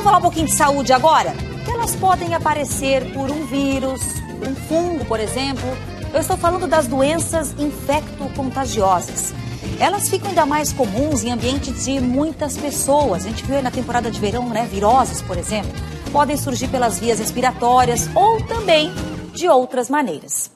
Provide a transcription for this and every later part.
falar um pouquinho de saúde agora? Elas podem aparecer por um vírus, um fungo, por exemplo. Eu estou falando das doenças infecto-contagiosas. Elas ficam ainda mais comuns em ambientes de muitas pessoas. A gente viu aí na temporada de verão, né? Viroses, por exemplo, podem surgir pelas vias respiratórias ou também de outras maneiras.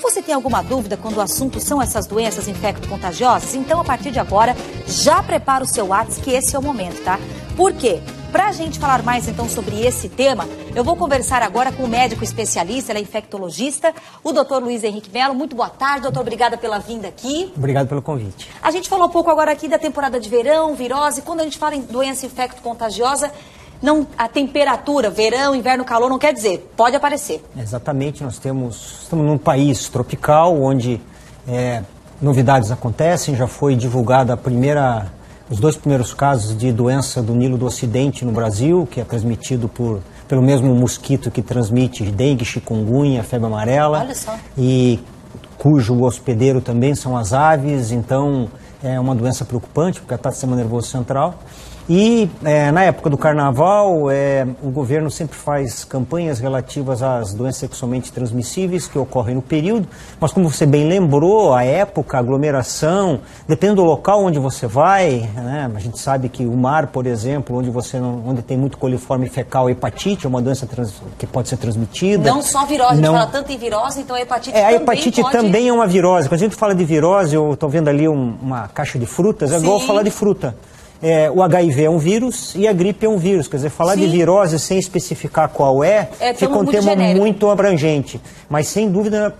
Você tem alguma dúvida quando o assunto são essas doenças infecto-contagiosas? Então, a partir de agora, já prepara o seu WhatsApp, que esse é o momento, tá? Por quê? Para a gente falar mais, então, sobre esse tema, eu vou conversar agora com o médico especialista, ele é infectologista, o doutor Luiz Henrique Melo. Muito boa tarde, doutor. Obrigada pela vinda aqui. Obrigado pelo convite. A gente falou um pouco agora aqui da temporada de verão, virose. Quando a gente fala em doença infecto-contagiosa, não, a temperatura, verão, inverno, calor, não quer dizer, pode aparecer. Exatamente, estamos num país tropical, onde novidades acontecem. Já foi divulgada os dois primeiros casos de doença do Nilo do Ocidente no Brasil, que é transmitido pelo mesmo mosquito que transmite dengue, chikungunya, febre amarela. Olha só. E cujo hospedeiro também são as aves, então é uma doença preocupante, porque ataca o sistema nervoso central. E na época do carnaval, o governo sempre faz campanhas relativas às doenças sexualmente transmissíveis que ocorrem no período, mas como você bem lembrou, a época, a aglomeração, depende do local onde você vai, né? A gente sabe que o mar, por exemplo, onde tem muito coliforme fecal, hepatite é uma doença que pode ser transmitida. Não só virose, a gente fala tanto em virose, então a hepatite também a hepatite também é uma virose. Quando a gente fala de virose, eu estou vendo ali uma caixa de frutas, é igual falar de fruta. O HIV é um vírus e a gripe é um vírus. Quer dizer, falar de virose sem especificar qual fica um tema muito abrangente. Mas, sem dúvida,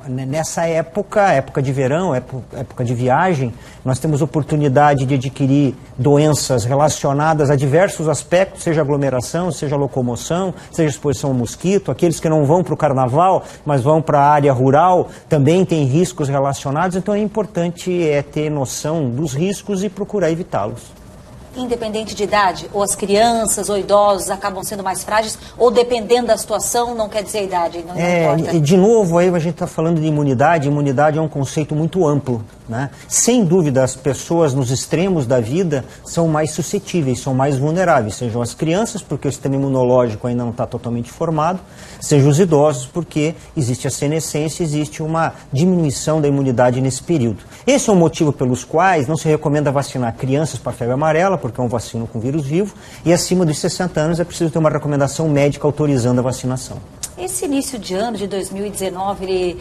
nessa época de verão, época de viagem, nós temos oportunidade de adquirir doenças relacionadas a diversos aspectos, seja aglomeração, seja locomoção, seja exposição ao mosquito. Aqueles que não vão para o carnaval, mas vão para a área rural, também têm riscos relacionados. Então, é importante ter noção dos riscos e procurar evitá-los. Independente de idade, ou as crianças ou idosos acabam sendo mais frágeis, ou dependendo da situação, não quer dizer a idade, não importa. De novo, aí a gente está falando de imunidade. Imunidade é um conceito muito amplo, né? Sem dúvida, as pessoas nos extremos da vida são mais suscetíveis, são mais vulneráveis, sejam as crianças, porque o sistema imunológico ainda não está totalmente formado, sejam os idosos, porque existe a senescência, existe uma diminuição da imunidade nesse período. Esse é o motivo pelos quais não se recomenda vacinar crianças para febre amarela, porque é um vacino com vírus vivo, e acima dos 60 anos é preciso ter uma recomendação médica autorizando a vacinação. Esse início de ano de 2019, ele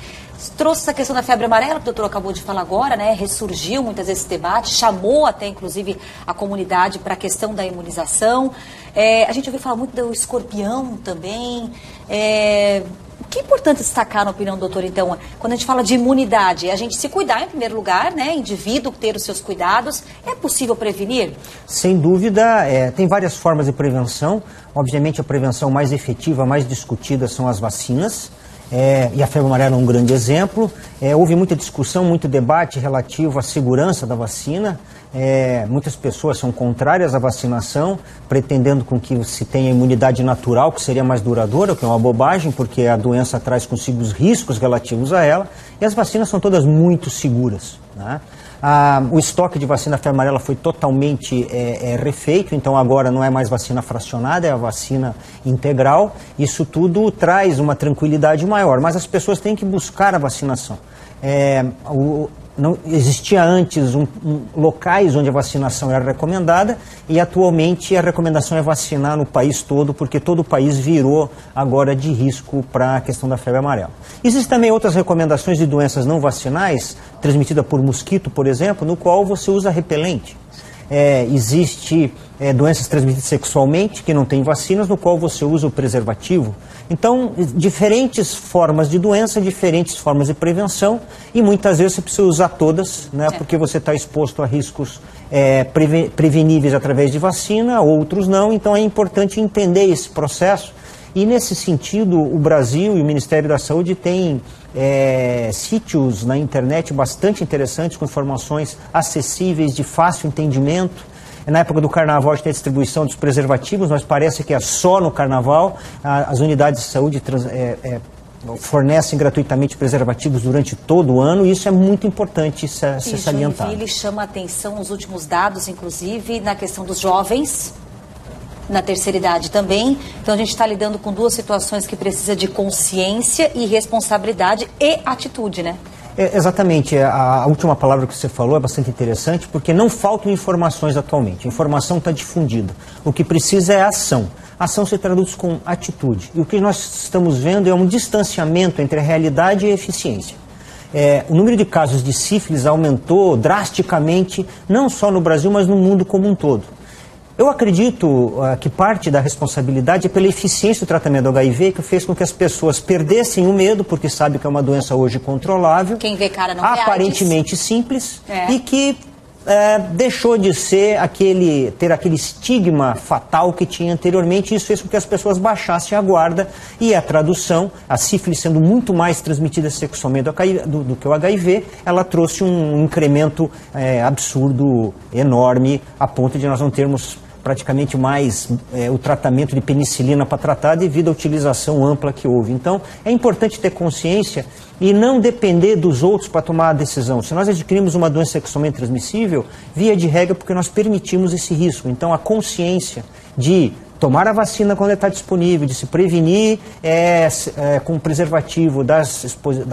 trouxe essa questão da febre amarela, que o doutor acabou de falar agora, né? Ressurgiu muitas vezes esse debate, chamou até, inclusive, a comunidade para a questão da imunização. A gente ouviu falar muito do escorpião também. O que é importante destacar, na opinião do doutor, então, quando a gente fala de imunidade? É a gente se cuidar em primeiro lugar, né? Indivíduo ter os seus cuidados. É possível prevenir? Sem dúvida, tem várias formas de prevenção. Obviamente, a prevenção mais efetiva, mais discutida são as vacinas. E a febre amarela é um grande exemplo. Houve muita discussão, muito debate relativo à segurança da vacina. Muitas pessoas são contrárias à vacinação, pretendendo com que se tenha imunidade natural, que seria mais duradoura, o que é uma bobagem, porque a doença traz consigo os riscos relativos a ela, e as vacinas são todas muito seguras, né? O estoque de vacina febre amarela foi totalmente refeito, então agora não é mais vacina fracionada, é a vacina integral. Isso tudo traz uma tranquilidade maior, mas as pessoas têm que buscar a vacinação. Não existia antes locais onde a vacinação era recomendada e atualmente a recomendação é vacinar no país todo, porque todo o país virou agora de risco para a questão da febre amarela. Existem também outras recomendações de doenças não vacinais, transmitida por mosquito, por exemplo, no qual você usa repelente. Existe doenças transmitidas sexualmente, que não tem vacinas, no qual você usa o preservativo. Então, diferentes formas de doença, diferentes formas de prevenção, e muitas vezes você precisa usar todas, né, porque você está exposto a riscos preveníveis através de vacina, outros não. Então é importante entender esse processo. E nesse sentido, o Brasil e o Ministério da Saúde têm sítios na internet bastante interessantes, com informações acessíveis, de fácil entendimento. Na época do carnaval a gente tem a distribuição dos preservativos, mas parece que é só no carnaval. As unidades de saúde fornecem gratuitamente preservativos durante todo o ano, e isso é muito importante ser salientado. Joinville chama a atenção os últimos dados, inclusive, na questão dos jovens. na terceira idade também. Então a gente está lidando com duas situações que precisa de consciência e responsabilidade e atitude, né? Exatamente, a última palavra que você falou é bastante interessante, porque não faltam informações atualmente, a informação está difundida. O que precisa é ação. A ação se traduz com atitude. E o que nós estamos vendo é um distanciamento entre a realidade e a eficiência. O número de casos de sífilis aumentou drasticamente, não só no Brasil, mas no mundo como um todo. Eu acredito que parte da responsabilidade é pela eficiência do tratamento do HIV, que fez com que as pessoas perdessem o medo, porque sabe que é uma doença hoje controlável, quem vê cara não aparentemente simples, e que deixou de ser ter aquele estigma fatal que tinha anteriormente, e isso fez com que as pessoas baixassem a guarda, e a tradução, a sífilis sendo muito mais transmitida sexualmente do que o HIV, ela trouxe um incremento absurdo, enorme, a ponto de nós não termos praticamente mais o tratamento de penicilina para tratar devido à utilização ampla que houve. Então, é importante ter consciência e não depender dos outros para tomar a decisão. Se nós adquirimos uma doença sexualmente transmissível, via de regra, porque nós permitimos esse risco. Então, a consciência de tomar a vacina quando está disponível, de se prevenir com preservativo da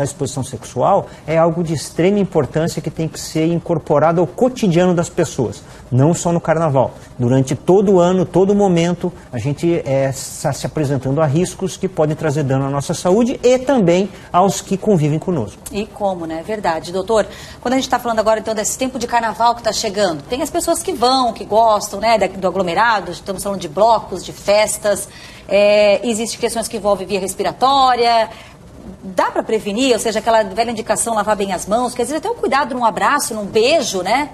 exposição sexual, é algo de extrema importância que tem que ser incorporado ao cotidiano das pessoas, não só no carnaval. Durante todo o ano, todo momento, a gente está se apresentando a riscos que podem trazer dano à nossa saúde e também aos que convivem conosco. E como, né? Verdade. Doutor, quando a gente está falando agora, então, desse tempo de carnaval que está chegando, tem as pessoas que vão, que gostam, né, do aglomerado, estamos falando de blocos, de festas, existem questões que envolvem via respiratória. Dá para prevenir? Ou seja, aquela velha indicação, lavar bem as mãos, que às vezes até o cuidado num abraço, num beijo, né?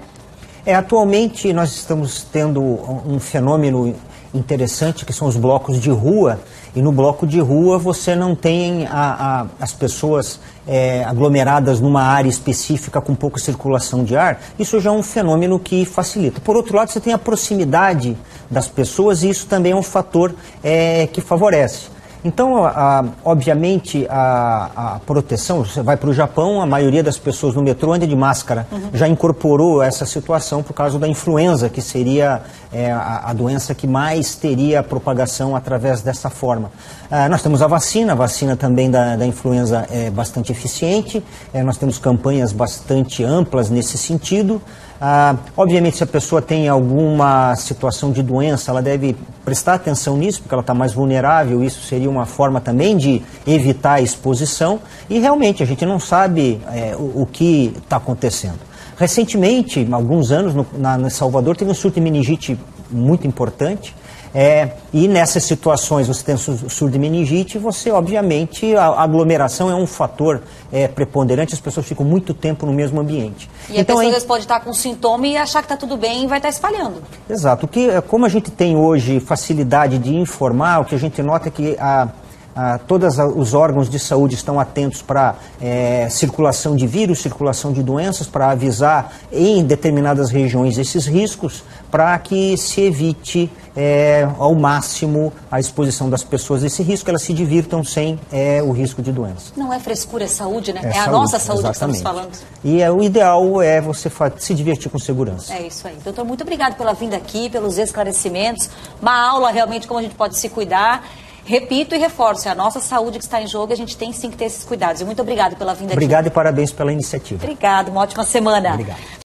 Atualmente nós estamos tendo um fenômeno interessante, que são os blocos de rua, e no bloco de rua você não tem as pessoas aglomeradas numa área específica com pouca circulação de ar. Isso já é um fenômeno que facilita. Por outro lado, você tem a proximidade das pessoas, e isso também é um fator que favorece. Então, obviamente, a proteção, você vai para o Japão, a maioria das pessoas no metrô anda de máscara, já incorporou essa situação por causa da influenza, que seria a doença que mais teria propagação através dessa forma. Nós temos a vacina também da influenza é bastante eficiente, nós temos campanhas bastante amplas nesse sentido. Obviamente, se a pessoa tem alguma situação de doença, ela deve prestar atenção nisso, porque ela está mais vulnerável. Isso seria uma forma também de evitar a exposição. E realmente a gente não sabe o que está acontecendo. Recentemente, há alguns anos, em Salvador, teve um surto de meningite muito importante. E nessas situações, você tem surto de meningite, obviamente, a aglomeração é um fator preponderante, as pessoas ficam muito tempo no mesmo ambiente. E então, a pessoa pode estar com sintoma e achar que está tudo bem e vai estar espalhando. Exato. Como a gente tem hoje facilidade de informar, o que a gente nota é que todos os órgãos de saúde estão atentos para circulação de vírus, circulação de doenças, para avisar em determinadas regiões esses riscos, para que se evite ao máximo a exposição das pessoas a esse risco, elas se divirtam sem o risco de doença. Não é frescura, é saúde, né? É a nossa saúde, exatamente, que estamos falando. E o ideal é você se divertir com segurança. É isso aí. Doutor, muito obrigado pela vinda aqui, pelos esclarecimentos. Uma aula realmente como a gente pode se cuidar. Repito e reforço, é a nossa saúde que está em jogo, a gente tem sim que ter esses cuidados. E muito obrigado pela vinda aqui. Obrigado e parabéns pela iniciativa. Obrigado, uma ótima semana. Obrigado.